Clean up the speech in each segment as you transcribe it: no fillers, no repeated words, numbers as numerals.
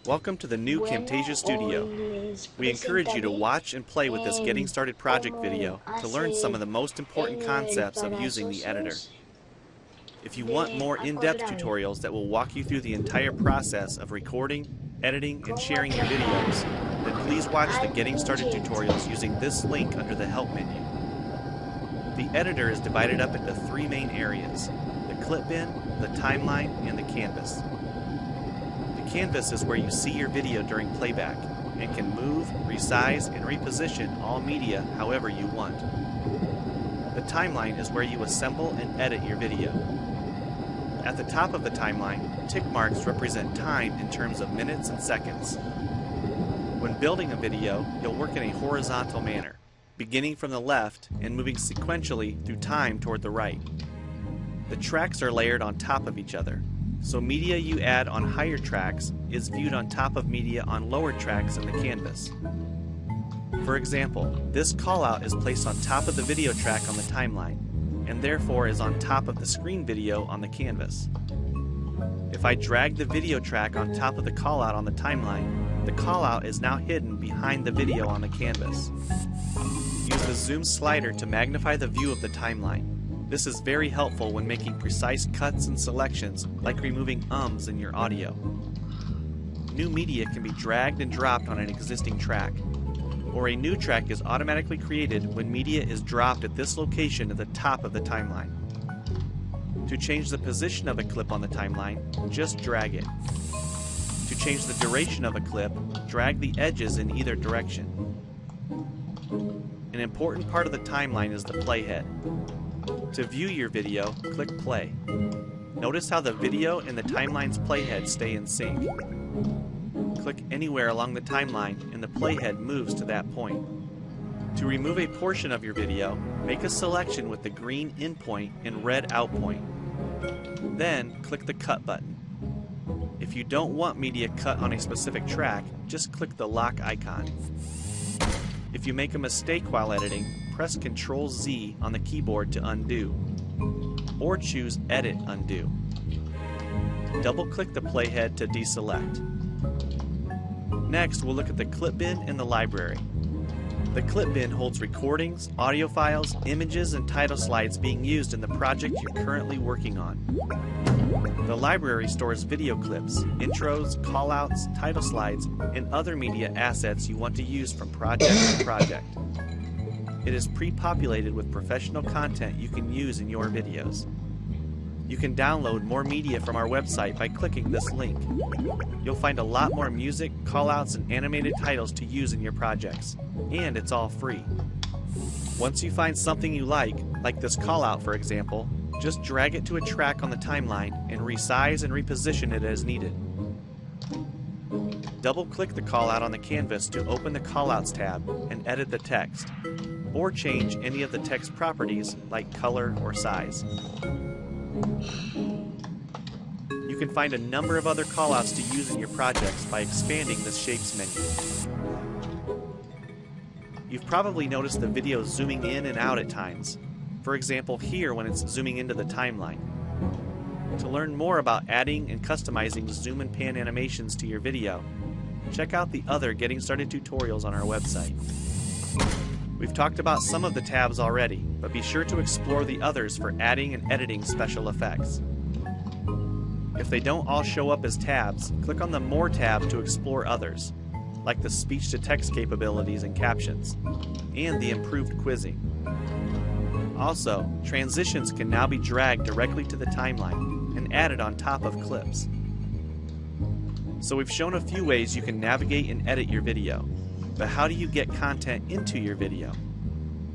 Welcome to the new Camtasia Studio. We encourage you to watch and play with this Getting Started project video to learn some of the most important concepts of using the editor. If you want more in-depth tutorials that will walk you through the entire process of recording, editing, and sharing your videos, then please watch the Getting Started tutorials using this link under the Help menu. The editor is divided up into three main areas: the clip bin, the timeline, and the canvas. The canvas is where you see your video during playback and can move, resize, and reposition all media however you want. The timeline is where you assemble and edit your video. At the top of the timeline, tick marks represent time in terms of minutes and seconds. When building a video, you'll work in a horizontal manner, beginning from the left and moving sequentially through time toward the right. The tracks are layered on top of each other, so media you add on higher tracks is viewed on top of media on lower tracks in the canvas. For example, this callout is placed on top of the video track on the timeline, and therefore is on top of the screen video on the canvas. If I drag the video track on top of the callout on the timeline, the callout is now hidden behind the video on the canvas. Use the zoom slider to magnify the view of the timeline. This is very helpful when making precise cuts and selections, like removing ums in your audio. New media can be dragged and dropped on an existing track, or a new track is automatically created when media is dropped at this location at the top of the timeline. To change the position of a clip on the timeline, just drag it. To change the duration of a clip, drag the edges in either direction. An important part of the timeline is the playhead. To view your video, click play. Notice how the video and the timeline's playhead stay in sync. Click anywhere along the timeline and the playhead moves to that point. To remove a portion of your video, make a selection with the green in point and red out point. Then click the cut button. If you don't want media cut on a specific track, just click the lock icon. If you make a mistake while editing, press Ctrl-Z on the keyboard to undo, or choose Edit Undo. Double-click the playhead to deselect. Next, we'll look at the clip bin and the library. The clip bin holds recordings, audio files, images, and title slides being used in the project you're currently working on. The library stores video clips, intros, callouts, title slides, and other media assets you want to use from project to project. It is pre-populated with professional content you can use in your videos. You can download more media from our website by clicking this link. You'll find a lot more music, callouts, and animated titles to use in your projects, and it's all free. Once you find something you like this callout for example, just drag it to a track on the timeline and resize and reposition it as needed. Double-click the callout on the canvas to open the Callouts tab and edit the text, or change any of the text properties like color or size. You can find a number of other callouts to use in your projects by expanding the Shapes menu. You've probably noticed the video zooming in and out at times. For example, here when it's zooming into the timeline. To learn more about adding and customizing zoom and pan animations to your video, check out the other Getting Started tutorials on our website. We've talked about some of the tabs already, but be sure to explore the others for adding and editing special effects. If they don't all show up as tabs, click on the More tab to explore others, like the speech-to-text capabilities and captions, and the improved quizzing. Also, transitions can now be dragged directly to the timeline and added on top of clips. So we've shown a few ways you can navigate and edit your video, but how do you get content into your video?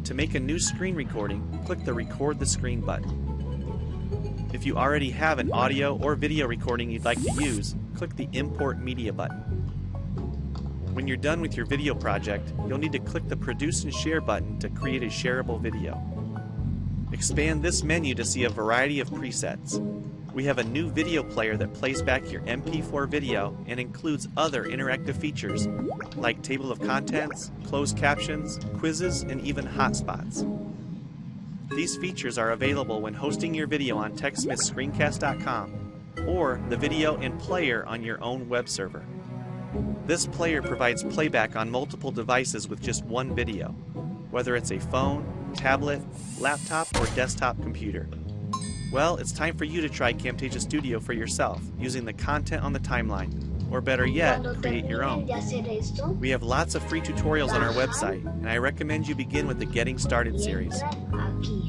To make a new screen recording, click the Record the Screen button. If you already have an audio or video recording you'd like to use, click the Import Media button. When you're done with your video project, you'll need to click the Produce and Share button to create a shareable video. Expand this menu to see a variety of presets. We have a new video player that plays back your MP4 video and includes other interactive features like table of contents, closed captions, quizzes, and even hotspots. These features are available when hosting your video on TechSmithScreencast.com or the video and player on your own web server. This player provides playback on multiple devices with just one video, whether it's a phone, tablet, laptop, or desktop computer. Well, it's time for you to try Camtasia Studio for yourself, using the content on the timeline, or better yet, create your own. We have lots of free tutorials on our website, and I recommend you begin with the Getting Started series.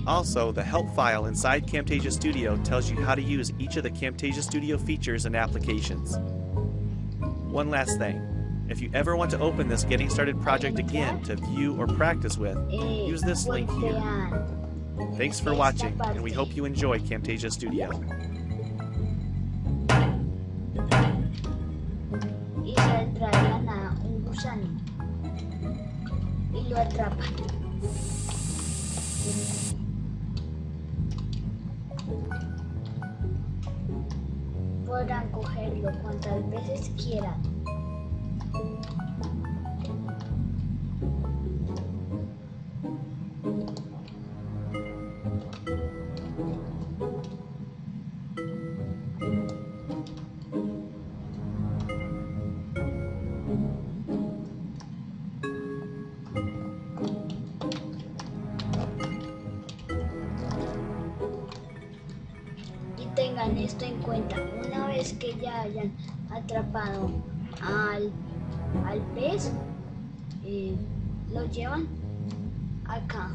Also, the help file inside Camtasia Studio tells you how to use each of the Camtasia Studio features and applications. One last thing, if you ever want to open this Getting Started project again to view or practice with, use this link here. Thanks for watching, and we hope you enjoy Camtasia Studio. Y saldrá de la nada un gusano y lo atrapa. Podrán cogerlo cuantas veces quieran. Tengan esto en cuenta, una vez que ya hayan atrapado al pez, lo llevan acá.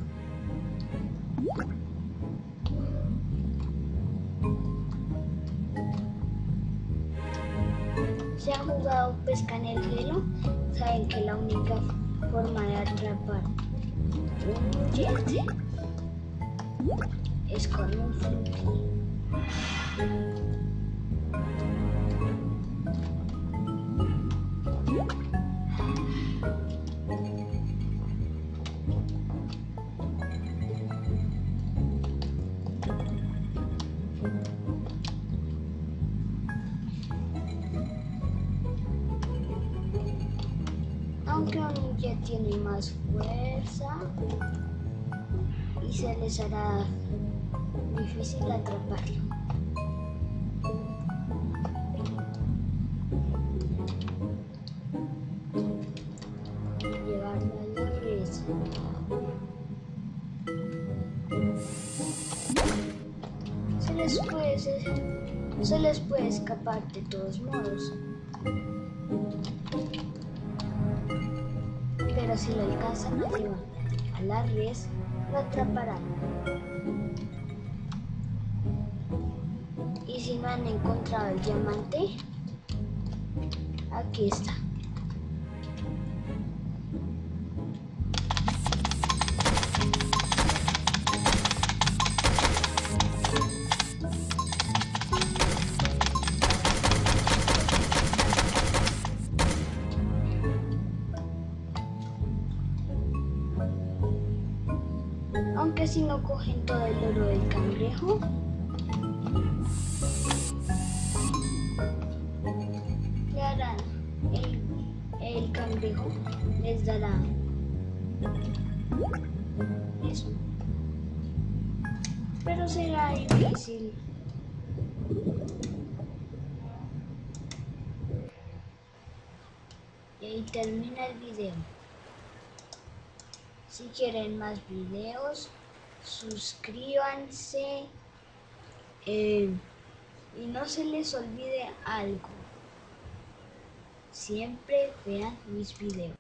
Si han jugado pesca en el hielo, saben que la única forma de atrapar un este es con un fluke. Aunque un jet tiene más fuerza y se les hará difícil atraparlo. Llevarlo a la presa. Se les puede escapar de todos modos. Pero si lo alcanzan a llevar a la res, lo atraparán. Y si no han encontrado el diamante, aquí está. Aunque si no cogen todo el oro del cangrejo, le harán el cangrejo les dará eso, pero será difícil. Y ahí termina el video. Si quieren más videos, suscríbanse y no se les olvide algo. Siempre vean mis videos.